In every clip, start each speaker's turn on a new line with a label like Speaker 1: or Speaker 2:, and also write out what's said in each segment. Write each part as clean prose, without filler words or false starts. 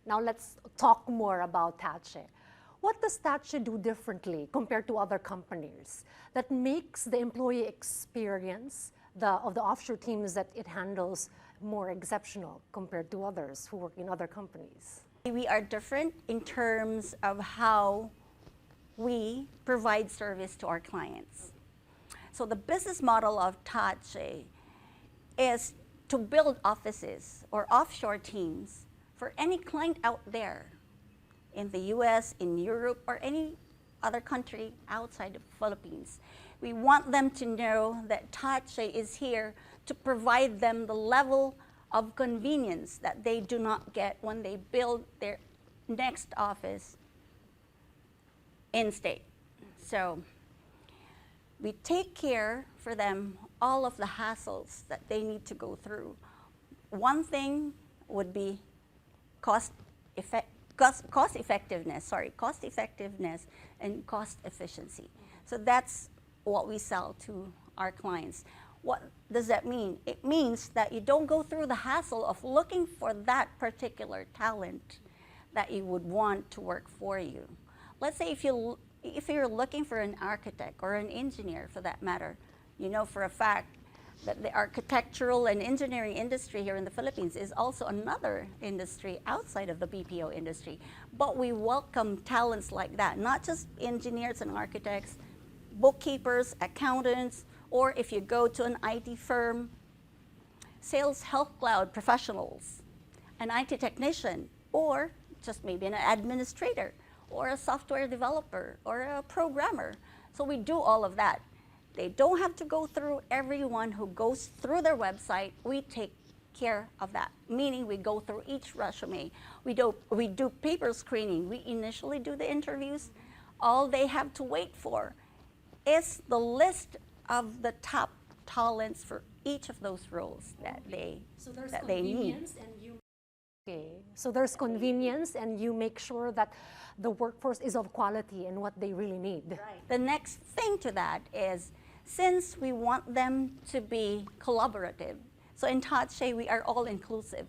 Speaker 1: Now let's talk more about Tahche. What does Tahche do differently compared to other companies that makes the employee experience of the offshore teams that it handles more exceptional compared to others who work in other companies?
Speaker 2: We are different in terms of how we provide service to our clients. So the business model of Tahche is to build offices or offshore teams for any client out there in the US, in Europe, or any other country outside the Philippines. We want them to know that Tahche is here to provide them the level of convenience that they do not get when they build their next office in-state. So we take care for them all of the hassles that they need to go through. One thing would be cost effectiveness and cost efficiency. So that's what we sell to our clients. What does that mean? It means that you don't go through the hassle of looking for that particular talent that you would want to work for you. Let's say if you're looking for an architect or an engineer for that matter, you know for a fact that the architectural and engineering industry here in the Philippines is also another industry outside of the BPO industry. But we welcome talents like that, not just engineers and architects, bookkeepers, accountants, or if you go to an IT firm, sales health cloud professionals, an IT technician, or just maybe an administrator, or a software developer, or a programmer. So we do all of that. They don't have to go through everyone who goes through their website. We take care of that, meaning we go through each resume. We do paper screening. We initially do the interviews. All they have to wait for is the list of the top talents for each of those roles that they need.
Speaker 1: Okay, so there's convenience and you make sure that the workforce is of quality and what they really need.
Speaker 2: Right. The next thing to that is, since we want them to be collaborative, so in Tahche we are all inclusive.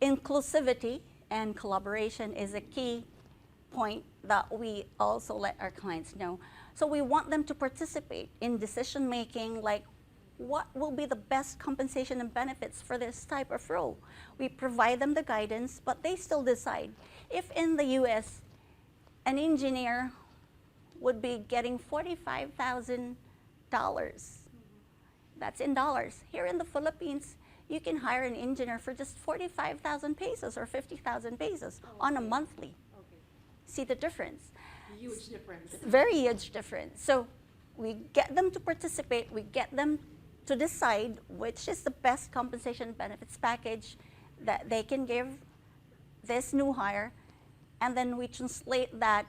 Speaker 2: Inclusivity and collaboration is a key point that we also let our clients know. So we want them to participate in decision making, like what will be the best compensation and benefits for this type of role. We provide them the guidance, but they still decide. If in the US, an engineer would be getting $45,000, that's in dollars. Here in the Philippines, you can hire an engineer for just 45,000 pesos or 50,000 pesos on a monthly.
Speaker 1: Okay.
Speaker 2: See the difference?
Speaker 1: Huge difference.
Speaker 2: Very huge difference. So we get them to participate, we get them to decide which is the best compensation benefits package that they can give this new hire, and then we translate that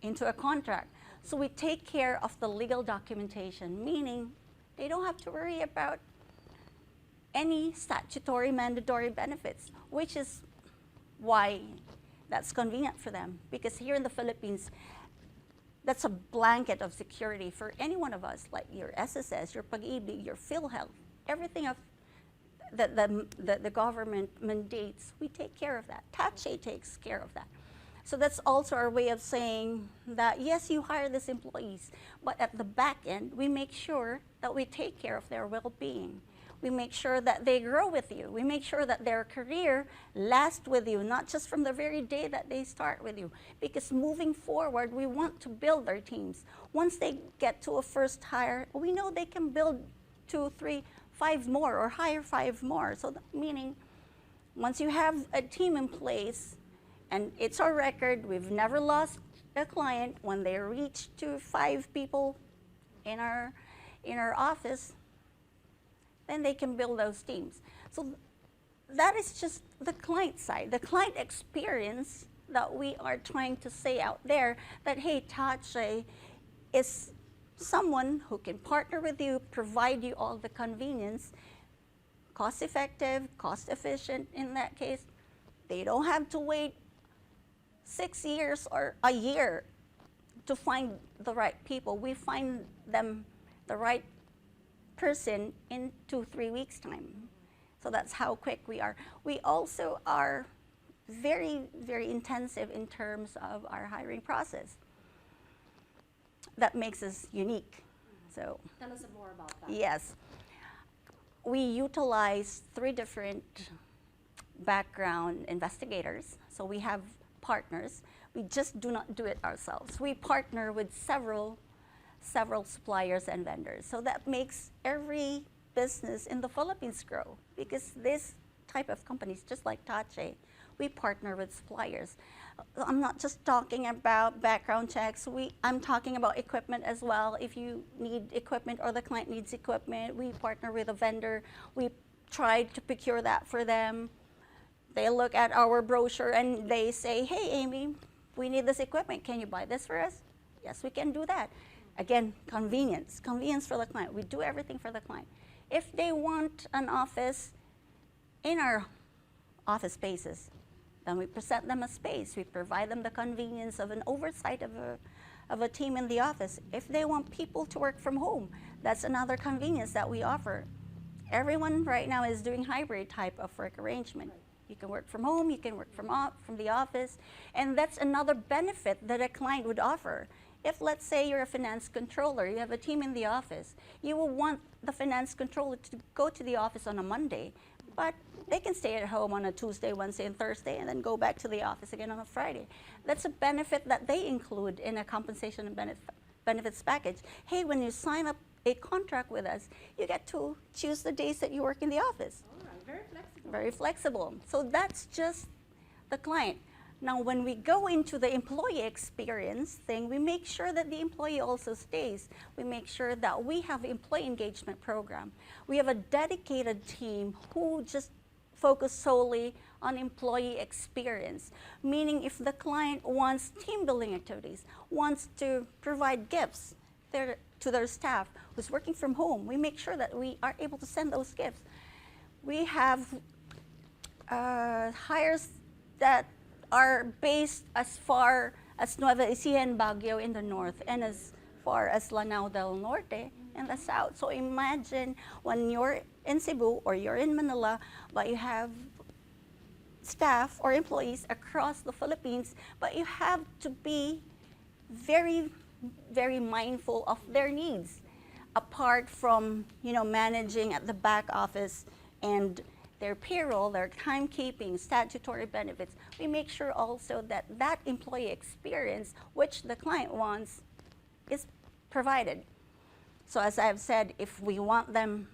Speaker 2: into a contract. So we take care of the legal documentation, meaning they don't have to worry about any statutory mandatory benefits, which is why that's convenient for them. Because here in the Philippines, that's a blanket of security for any one of us, like your SSS, your Pag-ibig, your PhilHealth, everything of that the government mandates, we take care of that. Tahche takes care of that. So that's also our way of saying that, yes, you hire these employees, but at the back end, we make sure that we take care of their well-being. We make sure that they grow with you. We make sure that their career lasts with you, not just from the very day that they start with you. Because moving forward, we want to build their teams. Once they get to a first hire, we know they can build 2, 3, 5 more or hire 5 more. So meaning, once you have a team in place, and it's our record, we've never lost a client when they reach to 5 people in our office, then they can build those teams. So that is just the client side, the client experience that we are trying to say out there, that hey, Tahche is someone who can partner with you, provide you all the convenience, cost effective, cost efficient in that case. They don't have to wait 6 years or a year to find the right people. We find them the right person in 2-3 weeks time. So that's how quick we are. We also are very, very intensive in terms of our hiring process. That makes us unique. So,
Speaker 1: tell us more about that.
Speaker 2: Yes. We utilize 3 different background investigators. So we have partners. We just do not do it ourselves. We partner with several suppliers and vendors. So that makes every business in the Philippines grow, because this type of companies, just like Tahche, we partner with suppliers. I'm not just talking about background checks. I'm talking about equipment as well. If you need equipment or the client needs equipment, we partner with a vendor. We try to procure that for them. They look at our brochure and they say, hey, Amy, we need this equipment. Can you buy this for us? Yes, we can do that. Again, convenience for the client. We do everything for the client. If they want an office in our office spaces, then we present them a space. We provide them the convenience of an oversight of a team in the office. If they want people to work from home, that's another convenience that we offer. Everyone right now is doing hybrid type of work arrangement. You can work from home, you can work from the office, and that's another benefit that a client would offer. If, let's say, you're a finance controller, you have a team in the office, you will want the finance controller to go to the office on a Monday, but they can stay at home on a Tuesday, Wednesday, and Thursday, and then go back to the office again on a Friday. That's a benefit that they include in a compensation and benefits package. Hey, when you sign up a contract with us, you get to choose the days that you work in the office.
Speaker 1: All right, very flexible.
Speaker 2: Very flexible. So that's just the client. Now, when we go into the employee experience thing, we make sure that the employee also stays. We make sure that we have an employee engagement program. We have a dedicated team who just focus solely on employee experience, meaning if the client wants team building activities, wants to provide gifts to their staff who's working from home, we make sure that we are able to send those gifts. We have hires that are based as far as Nueva Ecija and Baguio in the north, and as far as Lanao del Norte in the south. So imagine when you're in Cebu or you're in Manila, but you have staff or employees across the Philippines, but you have to be very, very mindful of their needs, apart from, managing at the back office and their payroll, their timekeeping, statutory benefits. We make sure also that that employee experience, which the client wants, is provided. So as I've said, if we want them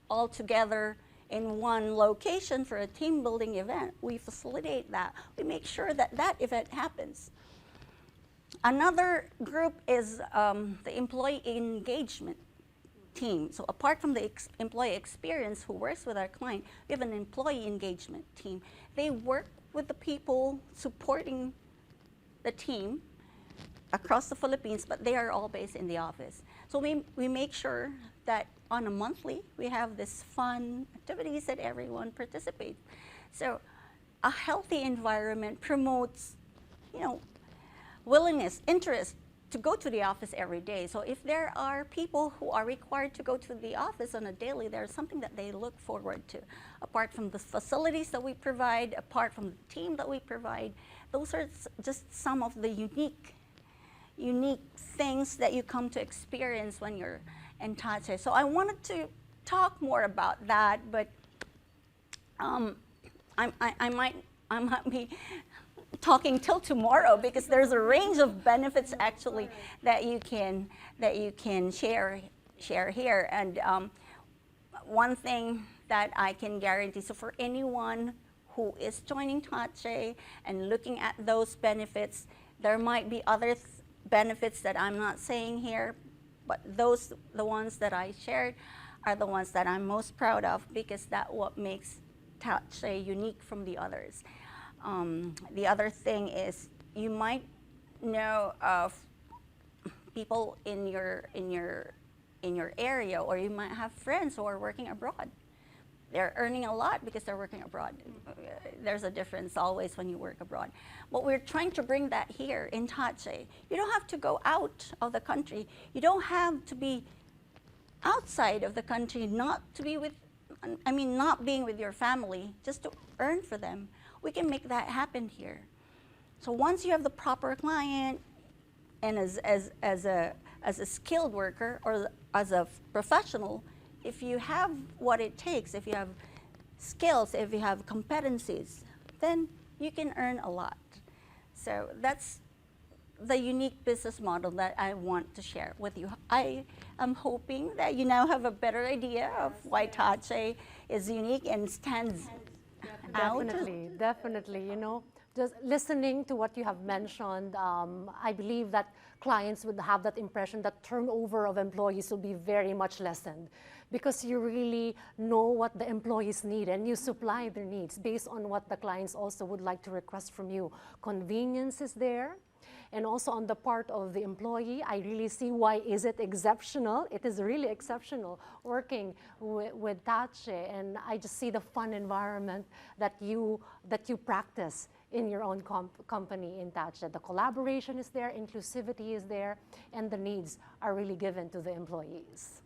Speaker 2: all together in one location for a team building event, we facilitate that. We make sure that that event happens. Another group is the employee engagement team. So apart from the employee experience who works with our client, we have an employee engagement team. They work with the people supporting the team across the Philippines, but they are all based in the office. So we make sure that on a monthly, we have this fun activities that everyone participates. So a healthy environment promotes, willingness, interest to go to the office every day. So if there are people who are required to go to the office on a daily, there's something that they look forward to. Apart from the facilities that we provide, apart from the team that we provide, those are just some of the unique things that you come to experience when you're in Tahche. So I wanted to talk more about that, but I might be talking till tomorrow, because there's a range of benefits actually that you can share here. And one thing that I can guarantee, so for anyone who is joining Tahche and looking at those benefits, there might be other benefits that I'm not saying here, but the ones that I shared are the ones that I'm most proud of, because that's what makes Tahche unique from the others. The other thing is, you might know of people in your area, or you might have friends who are working abroad. They're earning a lot because they're working abroad. There's a difference always when you work abroad. But we're trying to bring that here in Tahche. You don't have to go out of the country. You don't have to be outside of the country not to be with I mean, not being with your family, just to earn for them. We can make that happen here. So once you have the proper client, and as a skilled worker or as a professional, if you have what it takes, if you have skills, if you have competencies, then you can earn a lot. So that's the unique business model that I want to share with you. I am hoping that you now have a better idea of why Tahche is unique and stands out.
Speaker 1: Definitely, definitely. Just listening to what you have mentioned, I believe that clients would have that impression that turnover of employees will be very much lessened because you really know what the employees need and you supply their needs based on what the clients also would like to request from you. Convenience is there. And also on the part of the employee, I really see why is it exceptional. It is really exceptional working with Tahche, and I just see the fun environment that you practice in your own company in Tahche. The collaboration is there, inclusivity is there, and the needs are really given to the employees.